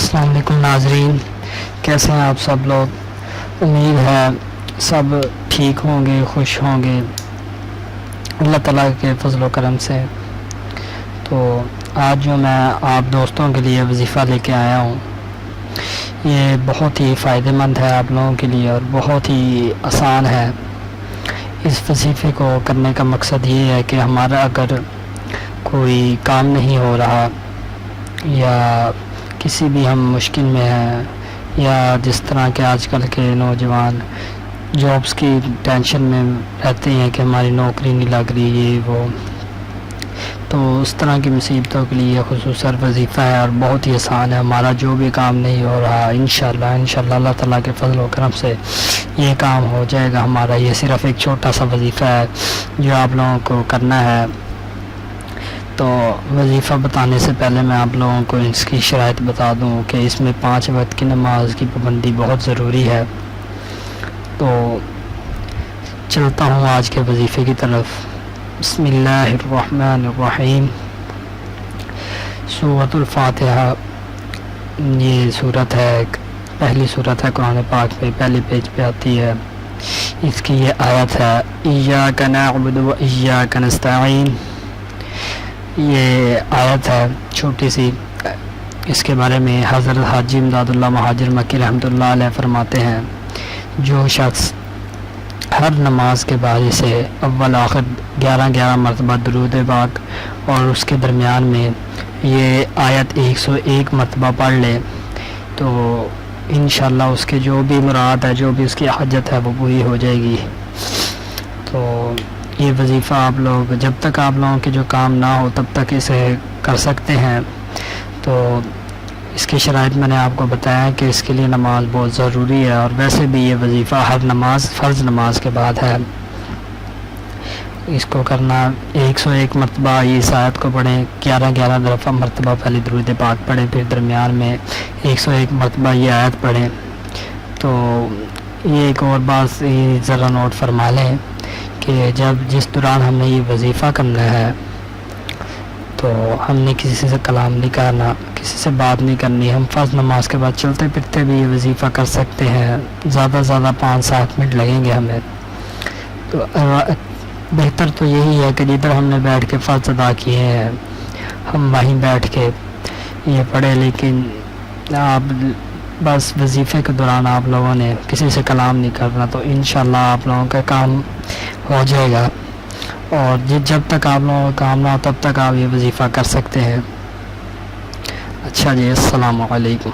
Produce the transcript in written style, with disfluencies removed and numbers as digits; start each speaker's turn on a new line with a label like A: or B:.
A: السلام علیکم ناظرین، کیسے ہیں آپ سب لوگ؟ امید ہے سب ٹھیک ہوں گے، خوش ہوں گے اللہ تعالیٰ کے فضل و کرم سے۔ تو آج جو میں آپ دوستوں کے لیے وظیفہ لے کے آیا ہوں، یہ بہت ہی فائدہ مند ہے آپ لوگوں کے لیے اور بہت ہی آسان ہے۔ اس وظیفے کو کرنے کا مقصد یہ ہے کہ ہمارا اگر کوئی کام نہیں ہو رہا یا کسی بھی ہم مشکل میں ہیں، یا جس طرح کے آج کل کے نوجوان جابس کی ٹینشن میں رہتے ہیں کہ ہماری نوکری نہیں لگ رہی، یہ وہ، تو اس طرح کی مصیبتوں کے لیے خصوصاً وظیفہ ہے اور بہت ہی آسان ہے۔ ہمارا جو بھی کام نہیں ہو رہا، انشاءاللہ اللہ تعالیٰ کے فضل و کرم سے یہ کام ہو جائے گا ہمارا۔ یہ صرف ایک چھوٹا سا وظیفہ ہے جو آپ لوگوں کو کرنا ہے۔ تو وظیفہ بتانے سے پہلے میں آپ لوگوں کو اس کی شرائط بتا دوں کہ اس میں 5 وقت کی نماز کی پابندی بہت ضروری ہے۔ تو چلتا ہوں آج کے وظیفے کی طرف۔ بسم اللہ الرحمن الرحیم۔ سورۃ الفاتحہ، یہ سورت ہے، پہلی سورت ہے قرآن پاک میں، پہلے پیج پہ آتی ہے۔ اس کی یہ آیت ہے، ایاک نعبد و ایاک نستعین۔ یہ آیت ہے چھوٹی سی، اس کے بارے میں حضرت حاجی امداد اللہ مہاجر مکی رحمۃ اللہ علیہ فرماتے ہیں، جو شخص ہر نماز کے بعد اسے اول آخر 11 مرتبہ درود پاک اور اس کے درمیان میں یہ آیت 101 مرتبہ پڑھ لے تو انشاءاللہ اس کے جو بھی مراد ہے، جو بھی اس کی حاجت ہے، وہ پوری ہو جائے گی۔ تو یہ وظیفہ آپ لوگ جب تک آپ لوگوں کے جو کام نہ ہو تب تک اسے کر سکتے ہیں۔ تو اس کی شرائط میں نے آپ کو بتایا کہ اس کے لیے نماز بہت ضروری ہے، اور ویسے بھی یہ وظیفہ ہر نماز، فرض نماز کے بعد ہے۔ اس کو کرنا 101 مرتبہ اس آیت کو پڑھیں، 11 دفعہ مرتبہ پہلے درود پاک پڑھیں، پھر درمیان میں 101 مرتبہ یہ آیت پڑھیں۔ تو یہ ایک اور بات ذرا نوٹ فرما لیں کہ جس دوران ہم نے یہ وظیفہ کرنا ہے تو ہم نے کسی سے کلام نہیں کرنا، کسی سے بات نہیں کرنی۔ ہم فرض نماز کے بعد چلتے پھرتے بھی یہ وظیفہ کر سکتے ہیں، زیادہ سے زیادہ 5-7 منٹ لگیں گے ہمیں۔ تو بہتر تو یہی ہے کہ جدھر ہم نے بیٹھ کے فرض ادا کیے ہیں ہم وہیں بیٹھ کے یہ پڑھیں، لیکن آپ بس وظیفے کے دوران آپ لوگوں نے کسی سے کلام نہیں کرنا، تو انشاءاللہ آپ لوگوں کا کام ہو جائے گا، اور جب تک آپ لوگوں کا کام نہ ہو تب تک آپ یہ وظیفہ کر سکتے ہیں۔ اچھا جی، السلام علیکم۔